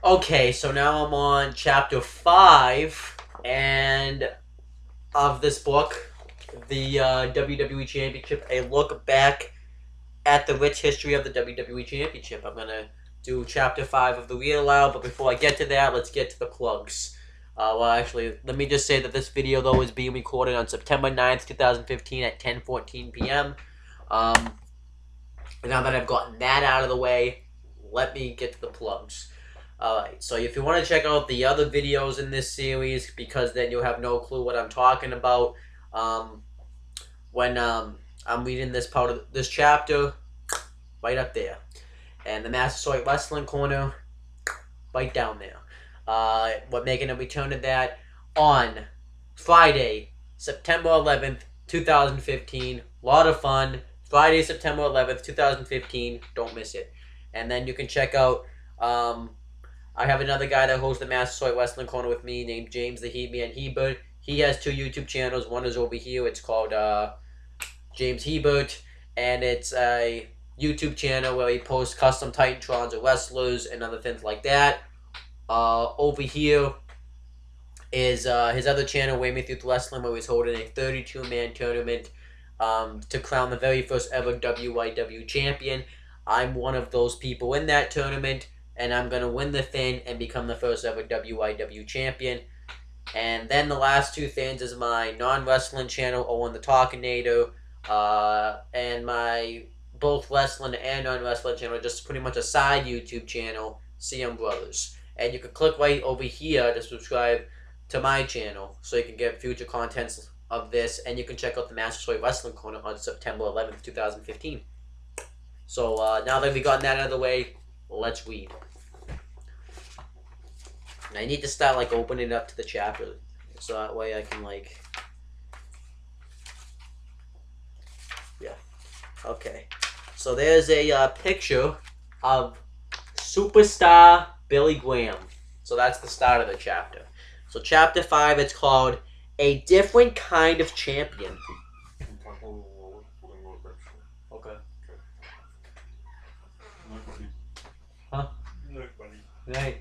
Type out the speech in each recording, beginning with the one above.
Okay, so now I'm on chapter 5 and of this book, the WWE Championship, a look back at the rich history of the WWE Championship. I'm going to do chapter 5 of the Read Aloud, but before I get to that, let's get to the plugs. Well, actually, let me just say that this video, though, is being recorded on September 9th, 2015 at 10:14 p.m. Um, now that I've gotten that out of the way, let me get to the plugs. Alright, so if you want to check out the other videos in this series, because then you'll have no clue what I'm talking about, when I'm reading this part of this chapter, right up there. And the Massasoit Wrestling Corner, right down there. We're making a return to that on Friday, September 11th, 2015. A lot of fun. Friday, September 11th, 2015. Don't miss it. And then you can check out, I have another guy that hosts the Massasoit Wrestling Corner with me named James the Heatman Hebert. He has 2 YouTube channels. One is over here. It's called James Hebert. And it's a YouTube channel where he posts custom Titantrons of wrestlers and other things like that. Over here is his other channel, Way Me Through Wrestling, where he's holding a 32-man tournament to crown the very first ever WYW champion. I'm one of those people in that tournament, and I'm going to win the thing and become the first ever WYW champion. And then the last 2 things is my non-wrestling channel, Owen the Talkinator, and my both wrestling and non-wrestling channel, just pretty much a side YouTube channel, CM Brothers. And you can click right over here to subscribe to my channel so you can get future contents of this, and you can check out the Massasoit Wrestling Corner on September 11th, 2015. So now that we've gotten that out of the way, let's read. And I need to start like opening it up to the chapter so that way I can like, yeah, okay. So there's a picture of superstar Billy Graham. So that's the start of the chapter. So chapter 5, it's called A Different Kind of Champion. Okay. Huh? Right.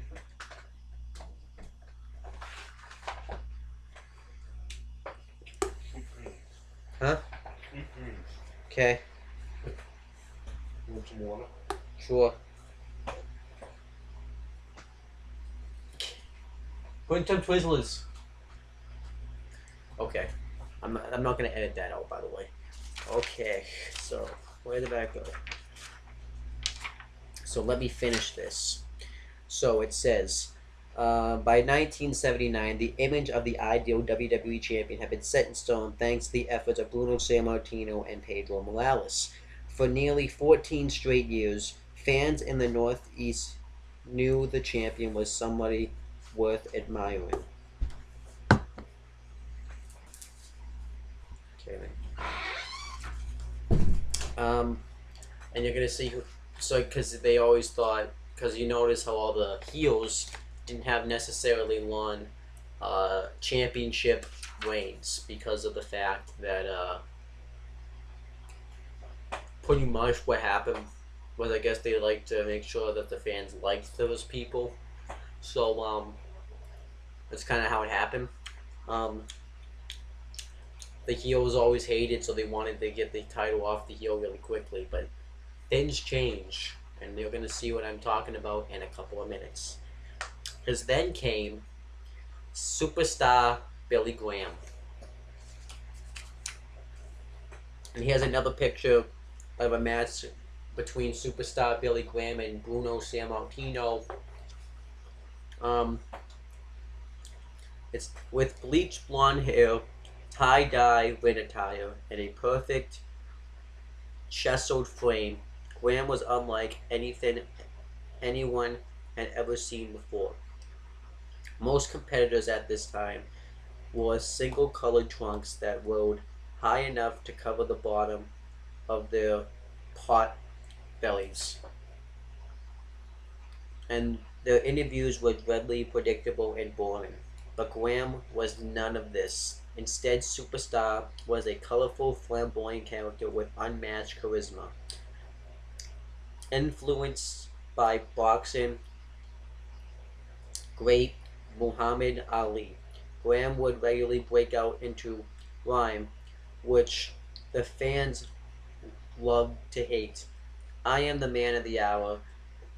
Huh? Okay. Want some water? Sure. Put in some Twizzlers. Okay. I'm not going to edit that out, by the way. Okay. So, where did that go? So, let me finish this. So, it says, by 1979, the image of the ideal WWE champion had been set in stone thanks to the efforts of Bruno Sammartino and Pedro Morales. For nearly 14 straight years, fans in the Northeast knew the champion was somebody worth admiring. Okay. And you're gonna see who. So, because they always thought, because you notice how all the heels didn't have necessarily long championship reigns because of the fact that pretty much what happened was, I guess they like to make sure that the fans liked those people. So that's kind of how it happened. The heel was always hated, so they wanted to get the title off the heel really quickly. But things change, and you're going to see what I'm talking about in a couple of minutes. Because then came superstar Billy Graham. And here's another picture of a match between superstar Billy Graham and Bruno Sammartino. It's with bleached blonde hair, tie-dye red attire, and a perfect chiseled frame. Graham was unlike anything anyone had ever seen before. Most competitors at this time wore single-colored trunks that rode high enough to cover the bottom of their pot bellies. And their interviews were dreadfully predictable and boring. But Graham was none of this. Instead, Superstar was a colorful, flamboyant character with unmatched charisma. Influenced by boxing great Muhammad Ali. Graham would regularly break out into rhyme, which the fans loved to hate. I am the man of the hour,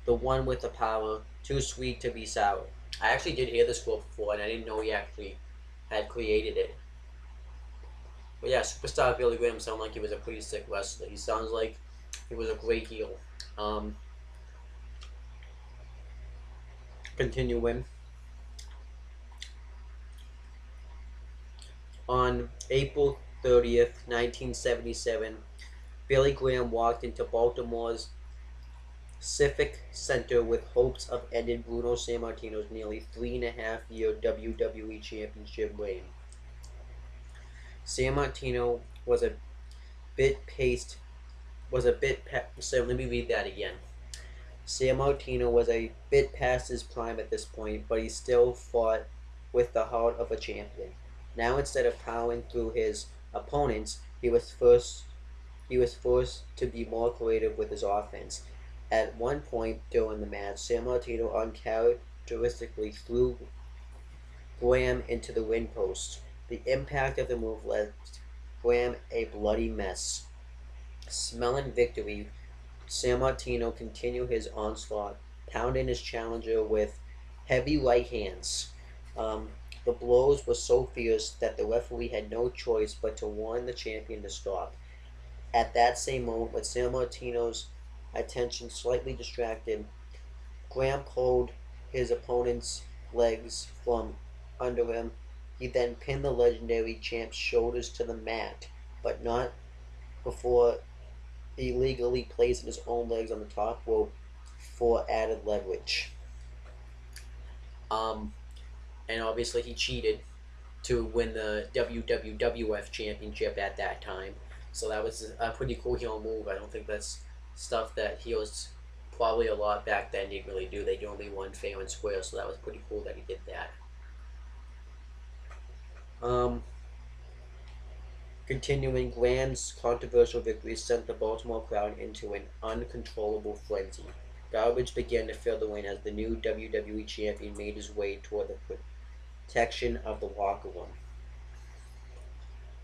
the one with the power, too sweet to be sour. I actually did hear this quote before, and I didn't know he actually had created it. But yeah, Superstar Billy Graham sounded like he was a pretty sick wrestler. He sounds like he was a great heel. Um, Continuing. On April 30th, 1977, Billy Graham walked into Baltimore's Civic Center with hopes of ending Bruno Sammartino's nearly 3.5 year WWE Championship reign. Sammartino bit paced so let me read that again. Sammartino was a bit past his prime at this point, but he still fought with the heart of a champion. Now instead of powering through his opponents, he was forced to be more creative with his offense. At one point during the match, Sammartino uncharacteristically threw Graham into the ring post. The impact of the move left Graham a bloody mess. Smelling victory, Sammartino continued his onslaught, pounding his challenger with heavy right hands. The blows were so fierce that the referee had no choice but to warn the champion to stop. At that same moment, with Sammartino's attention slightly distracted, Graham pulled his opponent's legs from under him. He then pinned the legendary champ's shoulders to the mat, but not before illegally placing his own legs on the top rope for added leverage. Um, and obviously he cheated to win the WWF Championship at that time. So that was a pretty cool heel move. I don't think that's stuff that heels probably a lot back then didn't really do. They only won fair and square, so that was pretty cool that he did that. Continuing, Graham's controversial victory sent the Baltimore crowd into an uncontrollable frenzy. Garbage began to fill the ring as the new WWE champion made his way toward the protection of the locker room.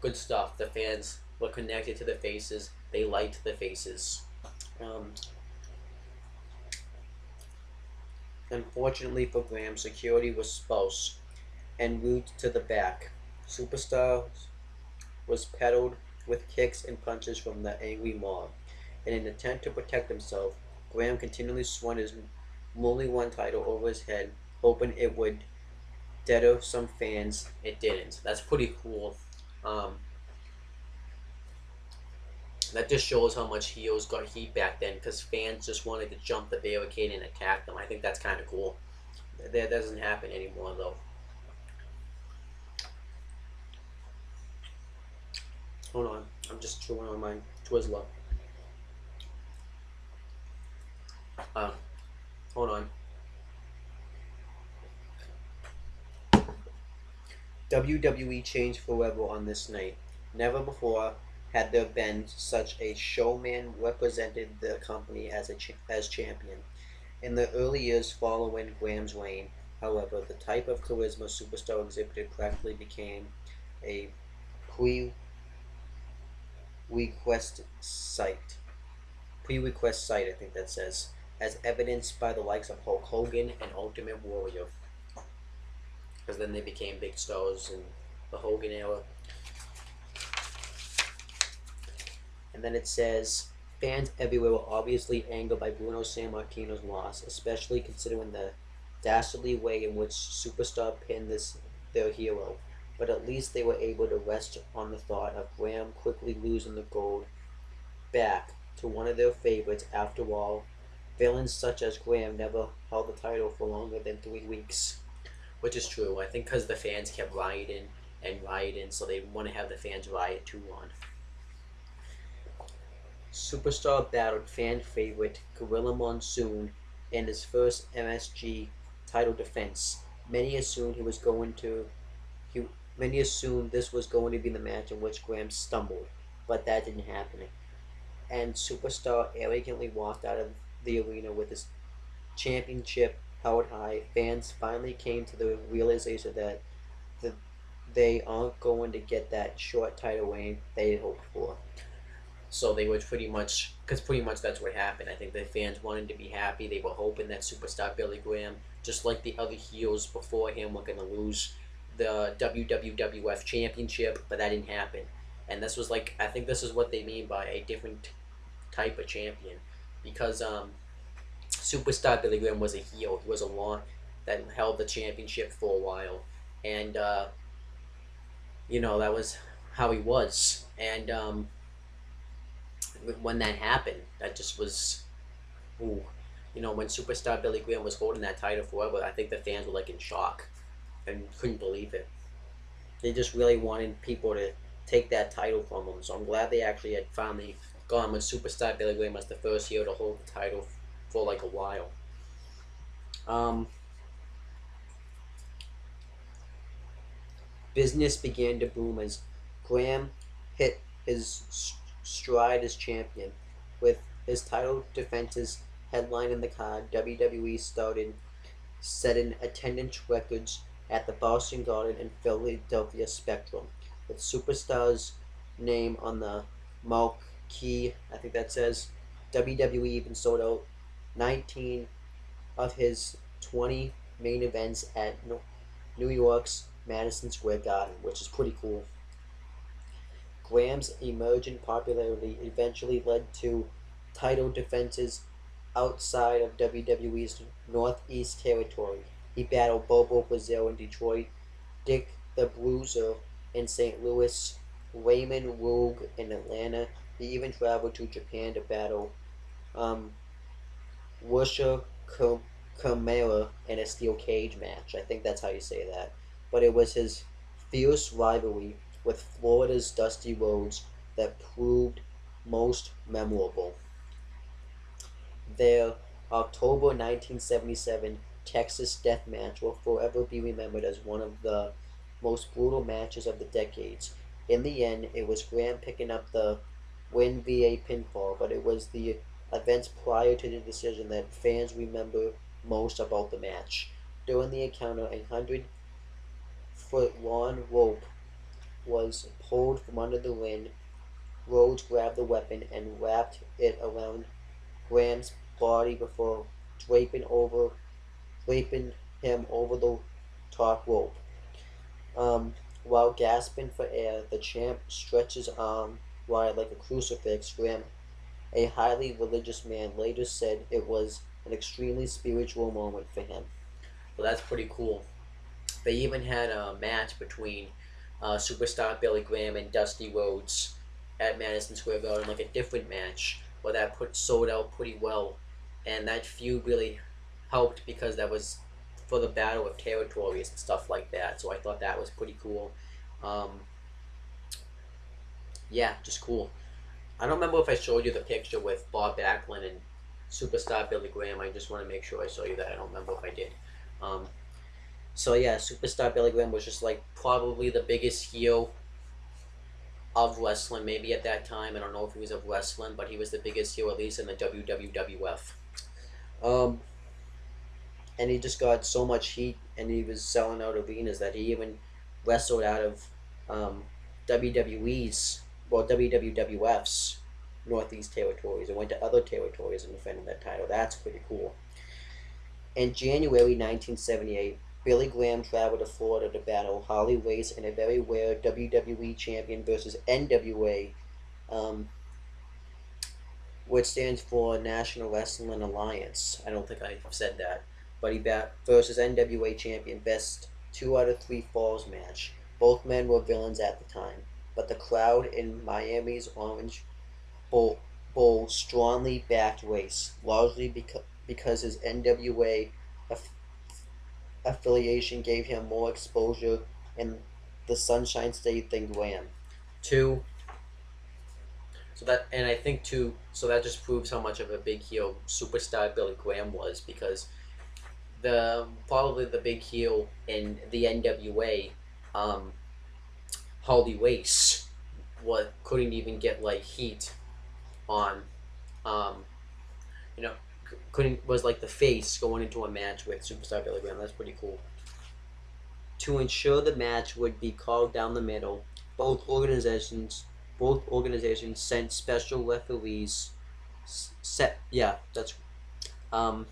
Good stuff. The fans were connected to the faces. They liked the faces. Unfortunately for Graham, security was sparse en route to the back. Superstar was peddled with kicks and punches from the angry mob. In an attempt to protect himself, Graham continually swung his newly won title over his head, hoping it would deter some fans. It didn't. That's pretty cool. That just shows how much heels got heat back then, because fans just wanted to jump the barricade and attack them. I think that's kind of cool. That doesn't happen anymore, though. Hold on, I'm just chewing on my Twizzler. Hold on. WWE changed forever on this night. Never before had there been such a showman represented the company as champion. In the early years following Graham's reign, however, the type of charisma Superstar exhibited practically became a pre-request site. Pre-request site, I think that says, as evidenced by the likes of Hulk Hogan and Ultimate Warrior. Because then they became big stars in the Hogan era. And then it says, fans everywhere were obviously angered by Bruno Sammartino's loss, especially considering the dastardly way in which Superstar pinned their hero. But at least they were able to rest on the thought of Graham quickly losing the gold back to one of their favorites. After all, villains such as Graham never held the title for longer than 3 weeks. Which is true. I think because the fans kept rioting and rioting, so they want to have the fans riot too long. Superstar battled fan favorite Gorilla Monsoon in his first MSG title defense. Many assumed this was going to be the match in which Graham stumbled, but that didn't happen. And Superstar arrogantly walked out of the arena with his championship held high, fans finally came to the realization that the, they aren't going to get that short title reign they hoped for. So they were pretty much, because pretty much that's what happened. I think the fans wanted to be happy. They were hoping that superstar Billy Graham, just like the other heels before him, were going to lose the WWF Championship, but that didn't happen. And this was like, I think this is what they mean by a different type of champion, because superstar Billy Graham was a heel. He was a long that held the championship for a while, and that was how he was. And when that happened, that just was, ooh, when superstar Billy Graham was holding that title forever, I think the fans were like in shock and couldn't believe it. They just really wanted people to take that title from him. So I'm glad they actually had finally gone with superstar Billy Graham as the first heel to hold the title for like a while. Um, Business began to boom as Graham hit his stride as champion. With his title defenses headlining the card, WWE started setting attendance records at the Boston Garden and Philadelphia Spectrum. With Superstar's name on the marquee, I think that says, WWE even sold out 19 of his 20 main events at New York's Madison Square Garden, which is pretty cool. Graham's emerging popularity eventually led to title defenses outside of WWE's Northeast Territory. He battled Bobo Brazil in Detroit, Dick the Bruiser in St. Louis, Raymond Rogue in Atlanta. He even traveled to Japan to battle um, Worcester Camara in a steel cage match. I think that's how you say that. But it was his fierce rivalry with Florida's Dusty Rhodes that proved most memorable. Their October 1977 Texas death match will forever be remembered as one of the most brutal matches of the decades. In the end, it was Graham picking up the win via pinfall, but it was the events prior to the decision that fans remember most about the match. During the encounter, a 100-foot long rope was pulled from under the ring. Rhodes grabbed the weapon and wrapped it around Graham's body before draping him over the top rope. While gasping for air, the champ stretched his arm wide like a crucifix. Graham, a highly religious man, later said it was an extremely spiritual moment for him. Well, that's pretty cool. They even had a match between superstar Billy Graham and Dusty Rhodes at Madison Square Garden, like a different match, where that sold out pretty well, and that feud really helped because that was for the battle of territories and stuff like that. So I thought that was pretty cool. Um, yeah, just cool. I don't remember if I showed you the picture with Bob Backlund and superstar Billy Graham. I just want to make sure I show you that. I don't remember if I did. Um, so yeah, superstar Billy Graham was just like probably the biggest heel of wrestling, maybe at that time. I don't know if he was of wrestling, but he was the biggest heel, at least in the WWF. Um, and he just got so much heat, and he was selling out arenas that he even wrestled out of um, WWE's, well, WWF's Northeast territories and went to other territories and defended that title. That's pretty cool. In January 1978, Billy Graham traveled to Florida to battle Harley Race in a very rare WWE champion versus NWA, um, which stands for National Wrestling Alliance. I don't think I said that. But he versus NWA champion, best 2 out of 3 falls match. Both men were villains at the time, but the crowd in Miami's Orange Bowl strongly backed Race, largely because his NWA affiliation gave him more exposure in the Sunshine State than Graham. Two, and I think too, so that just proves how much of a big heel superstar Billy Graham was, because probably the big heel in the NWA, Harley Race, couldn't even get like heat on, um, you know, couldn't was like the face going into a match with Superstar Billy Graham. That's pretty cool. To ensure the match would be called down the middle, both organizations both organizations sent special referees. Set yeah, that's um.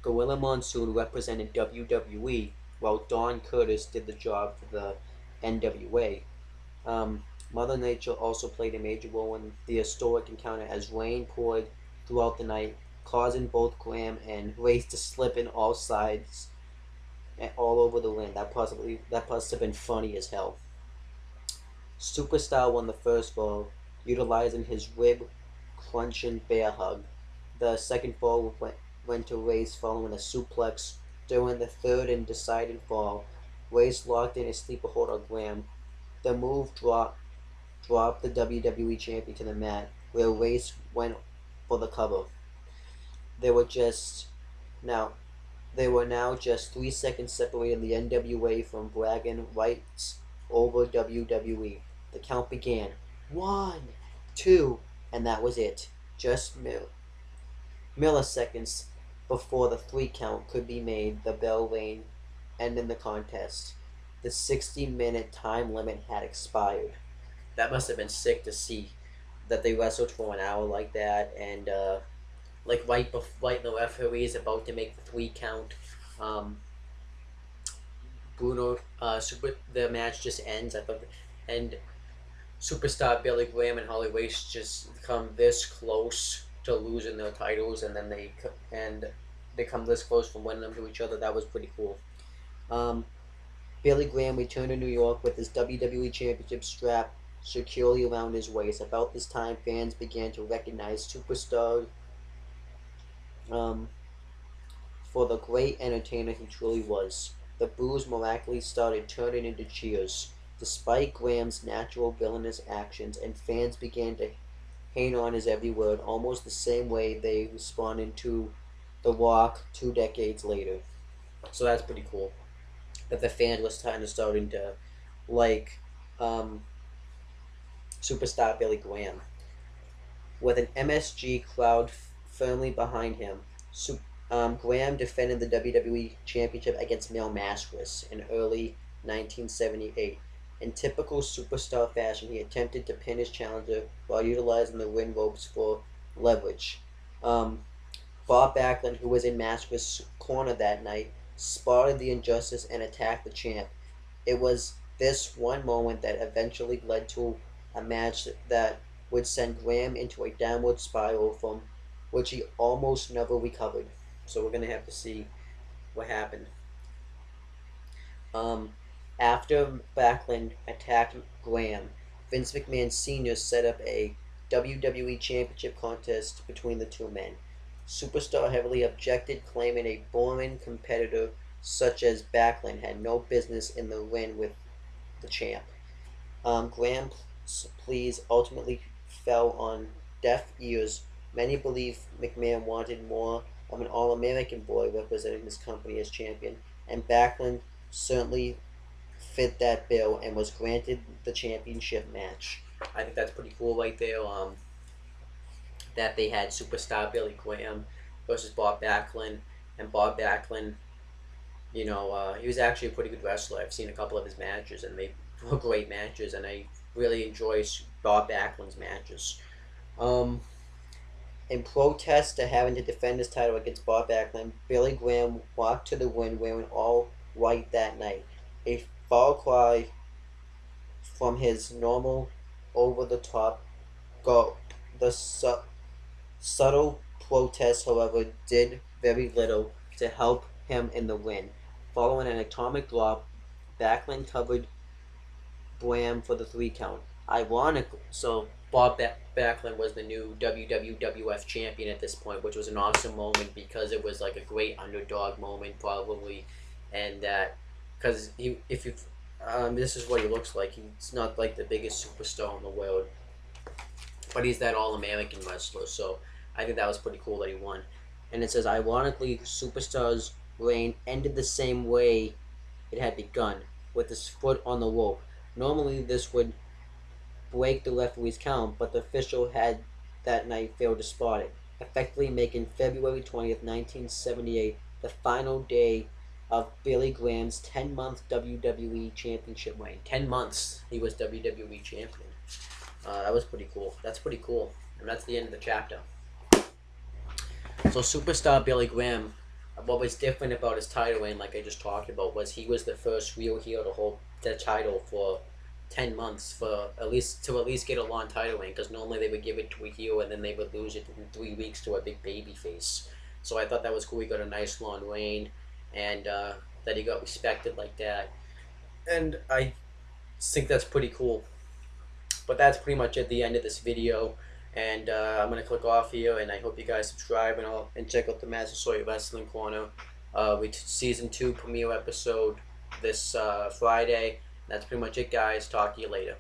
Gorilla Monsoon represented WWE, while Don Curtis did the job for the NWA. Mother Nature also played a major role in the historic encounter as rain poured throughout the night, causing both Graham and Race to slip in all sides and all over the ring. That must have been funny as hell. Superstar won the first fall, utilizing his rib crunching bear hug. The second fall went to Race following a suplex. During the third and deciding fall, Race locked in a sleeper hold on Graham. The move dropped the WWE champion to the mat, where Race went for the cover. They were just now they were now just 3 seconds separating the NWA from bragging rights over WWE. The count began. One, two, and that was it. Just milliseconds before the three count could be made, the bell rang, ending the contest. The 60-minute time limit had expired. That must have been sick to see that they wrestled for an hour like that, and like right the referee is about to make the three count. Um, the match just ends. I thought, and superstar Billy Graham and Holly Race just come this close to losing their titles, and then they come this close from winning them to each other. That was pretty cool. Um, Billy Graham returned to New York with his WWE Championship strap securely around his waist. About this time, fans began to recognize Superstar um, for the great entertainer he truly was. The boos miraculously started turning into cheers, despite Graham's natural villainous actions, and fans began to hang on his every word, almost the same way they responded to The Rock 2 decades later. So that's pretty cool. That the fans was kind of starting to like um, superstar Billy Graham. With an MSG crowd firmly behind him, Graham defended the WWE Championship against Mil Mascaras in early 1978. In typical superstar fashion, he attempted to pin his challenger while utilizing the ring ropes for leverage. Um, Bob Backlund, who was in Mascaras' corner that night, spotted the injustice and attacked the champ. It was this one moment that eventually led to a match that would send Graham into a downward spiral from which he almost never recovered. So we're going to have to see what happened. Um, After Backlund attacked Graham, Vince McMahon Sr. set up a WWE Championship contest between the two men. Superstar heavily objected, claiming a boring competitor such as Backlund had no business in the ring with the champ. Graham's pleas ultimately fell on deaf ears. Many believe McMahon wanted more of an All-American boy representing his company as champion, and Backlund certainly fit that bill and was granted the championship match. I think that's pretty cool right there. That they had superstar Billy Graham versus Bob Backlund, and Bob Backlund, he was actually a pretty good wrestler. I've seen a couple of his matches, and they were great matches, and I really enjoy Bob Backlund's matches. Um, in protest to having to defend his title against Bob Backlund, Billy Graham walked to the ring wearing all white that night. A far cry from his normal over-the-top go. The subtle protest, however, did very little to help him in the win. Following an atomic drop, Backlund covered Graham for the three count. Ironically, so Backlund was the new WWF champion at this point, which was an awesome moment because it was like a great underdog moment, probably, and that because this is what he looks like. He's not like the biggest superstar in the world, but he's that all-American wrestler. So I think that was pretty cool that he won. And it says, ironically, Superstar's reign ended the same way it had begun, with his foot on the rope. Normally, this would break the referee's count, but the official had that night failed to spot it, effectively making February 20th, 1978, the final day of Billy Graham's 10-month WWE Championship reign. 10 months he was WWE Champion. That was pretty cool. That's pretty cool. And that's the end of the chapter. So superstar Billy Graham, what was different about his title reign, like I just talked about, was he was the first real heel to hold the title for 10 months for at least get a long title reign, because normally they would give it to a heel and then they would lose it in 3 weeks to a big baby face. So I thought that was cool. He got a nice long reign, and that he got respected like that, and I think that's pretty cool. But that's pretty much at the end of this video, and I'm gonna click off here, and I hope you guys subscribe and check out the Massasoit Wrestling Corner. Season 2 premiere episode this Friday. That's pretty much it, guys. Talk to you later.